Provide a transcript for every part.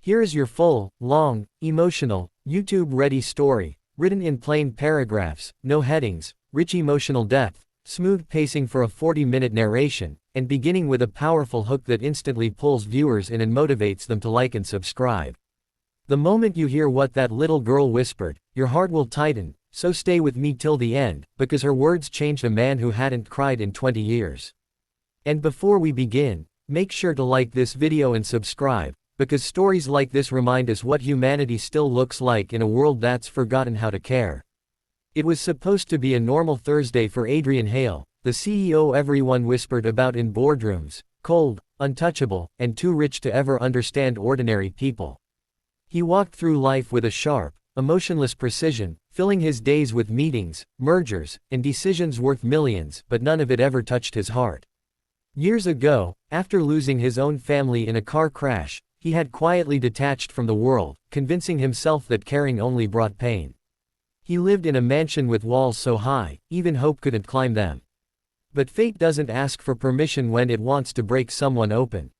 Here is your full, long, emotional, YouTube-ready story, written in plain paragraphs, no headings, rich emotional depth, smooth pacing for a 40-minute narration, and beginning with a powerful hook that instantly pulls viewers in and motivates them to like and subscribe. The moment you hear what that little girl whispered, your heart will tighten, so stay with me till the end, because her words changed a man who hadn't cried in 20 years. And before we begin, make sure to like this video and subscribe, because stories like this remind us what humanity still looks like in a world that's forgotten how to care. It was supposed to be a normal Thursday for Adrian Hale, the CEO everyone whispered about in boardrooms, cold, untouchable, and too rich to ever understand ordinary people. He walked through life with a sharp, emotionless precision, filling his days with meetings, mergers, and decisions worth millions, but none of it ever touched his heart. Years ago, after losing his own family in a car crash, he had quietly detached from the world, convincing himself that caring only brought pain. He lived in a mansion with walls so high, even hope couldn't climb them. But fate doesn't ask for permission when it wants to break someone open.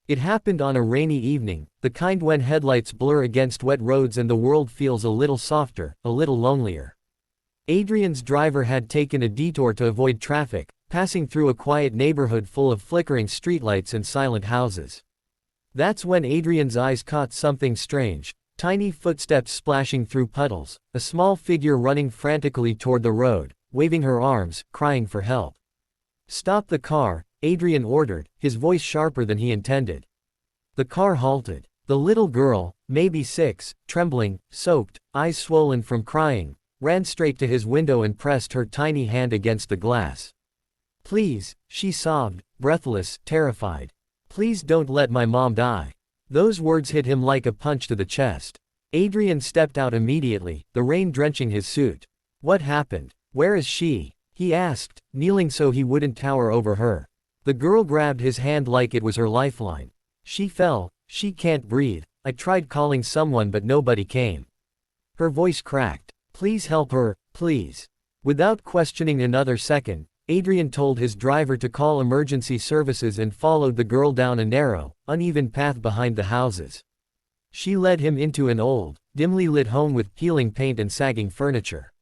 It happened on a rainy evening, the kind when headlights blur against wet roads and the world feels a little softer, a little lonelier. Adrian's driver had taken a detour to avoid traffic, passing through a quiet neighborhood full of flickering streetlights and silent houses. That's when Adrian's eyes caught something strange, tiny footsteps splashing through puddles, a small figure running frantically toward the road, waving her arms, crying for help. "Stop the car," Adrian ordered, his voice sharper than he intended. The car halted. The little girl, maybe 6, trembling, soaked, eyes swollen from crying, ran straight to his window and pressed her tiny hand against the glass. "Please," she sobbed, breathless, terrified. "Please don't let my mom die." Those words hit him like a punch to the chest. Adrian stepped out immediately, the rain drenching his suit. "What happened? Where is she?" he asked, kneeling so he wouldn't tower over her. The girl grabbed his hand like it was her lifeline. "She fell, she can't breathe. I tried calling someone but nobody came." Her voice cracked. "Please help her, please." Without questioning another second, Adrian told his driver to call emergency services and followed the girl down a narrow, uneven path behind the houses. She led him into an old, dimly lit home with peeling paint and sagging furniture.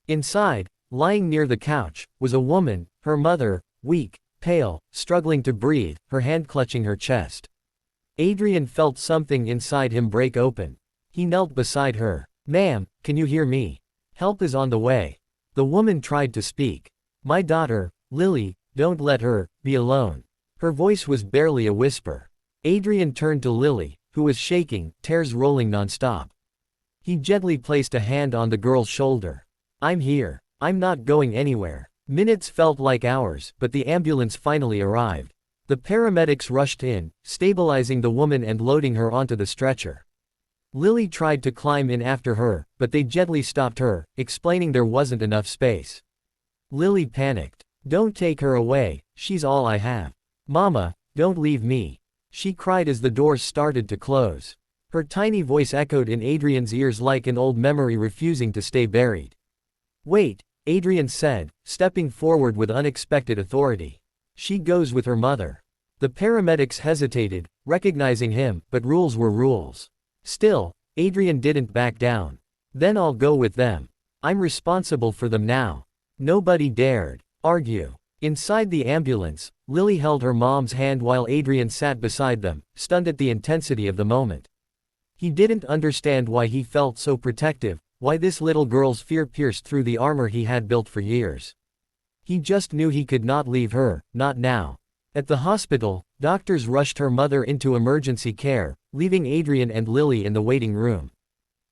Inside, lying near the couch, was a woman, her mother, weak, pale, struggling to breathe, her hand clutching her chest. Adrian felt something inside him break open. He knelt beside her. "Ma'am, can you hear me? Help is on the way." The woman tried to speak. "My daughter, Lily, don't let her be alone." Her voice was barely a whisper. Adrian turned to Lily, who was shaking, tears rolling nonstop. He gently placed a hand on the girl's shoulder. "I'm here. I'm not going anywhere." Minutes felt like hours, but the ambulance finally arrived. The paramedics rushed in, stabilizing the woman and loading her onto the stretcher. Lily tried to climb in after her, but they gently stopped her, explaining there wasn't enough space. Lily panicked. "Don't take her away, she's all I have. Mama, don't leave me," she cried as the doors started to close. Her tiny voice echoed in Adrian's ears like an old memory refusing to stay buried. "Wait," Adrian said, stepping forward with unexpected authority. "She goes with her mother." The paramedics hesitated, recognizing him, but rules were rules. Still, Adrian didn't back down. "Then I'll go with them. I'm responsible for them now." Nobody dared argue. Inside the ambulance, Lily held her mom's hand while Adrian sat beside them, stunned at the intensity of the moment. He didn't understand why he felt so protective, why this little girl's fear pierced through the armor he had built for years. He just knew he could not leave her, not now. At the hospital, doctors rushed her mother into emergency care, leaving Adrian and Lily in the waiting room.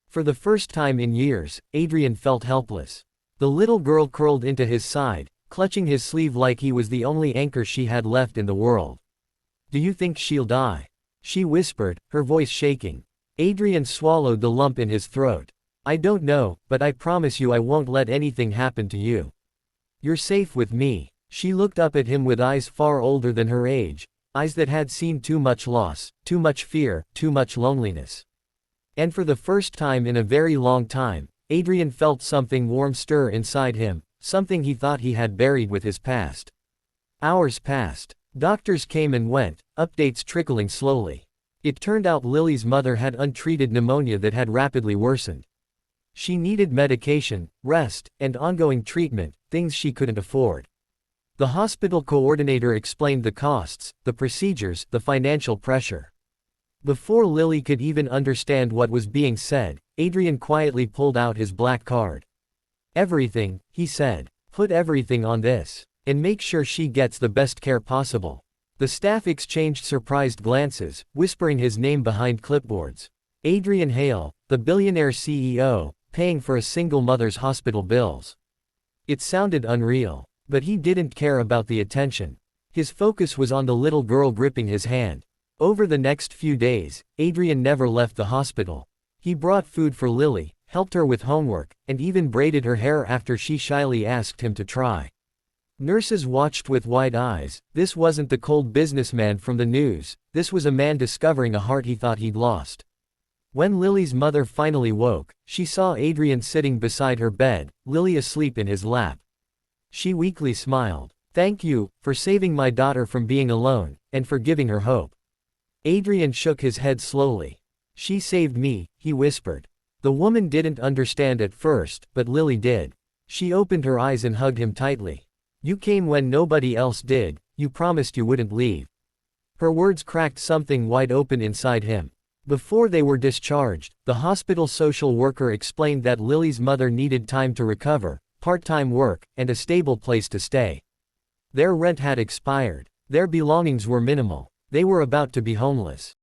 For the first time in years, Adrian felt helpless. The little girl curled into his side, clutching his sleeve like he was the only anchor she had left in the world. "Do you think she'll die?" she whispered, her voice shaking. Adrian swallowed the lump in his throat. "I don't know, but I promise you I won't let anything happen to you. You're safe with me." She looked up at him with eyes far older than her age, eyes that had seen too much loss, too much fear, too much loneliness. And for the first time in a very long time, Adrian felt something warm stir inside him, something he thought he had buried with his past. Hours passed. Doctors came and went, updates trickling slowly. It turned out Lily's mother had untreated pneumonia that had rapidly worsened. She needed medication, rest, and ongoing treatment, things she couldn't afford. The hospital coordinator explained the costs, the procedures, the financial pressure. Before Lily could even understand what was being said, Adrian quietly pulled out his black card. "Everything," he said. "Put everything on this. And make sure she gets the best care possible." The staff exchanged surprised glances, whispering his name behind clipboards. Adrian Hale, the billionaire CEO, paying for a single mother's hospital bills. It sounded unreal. But he didn't care about the attention. His focus was on the little girl gripping his hand. Over the next few days, Adrian never left the hospital. He brought food for Lily, helped her with homework, and even braided her hair after she shyly asked him to try. Nurses watched with wide eyes. This wasn't the cold businessman from the news, this was a man discovering a heart he thought he'd lost. When Lily's mother finally woke, she saw Adrian sitting beside her bed, Lily asleep in his lap. She weakly smiled. "Thank you, for saving my daughter from being alone, and for giving her hope." Adrian shook his head slowly. "She saved me," he whispered. The woman didn't understand at first, but Lily did. She opened her eyes and hugged him tightly. "You came when nobody else did, you promised you wouldn't leave." Her words cracked something wide open inside him. Before they were discharged, the hospital social worker explained that Lily's mother needed time to recover, part-time work, and a stable place to stay. Their rent had expired. Their belongings were minimal. They were about to be homeless.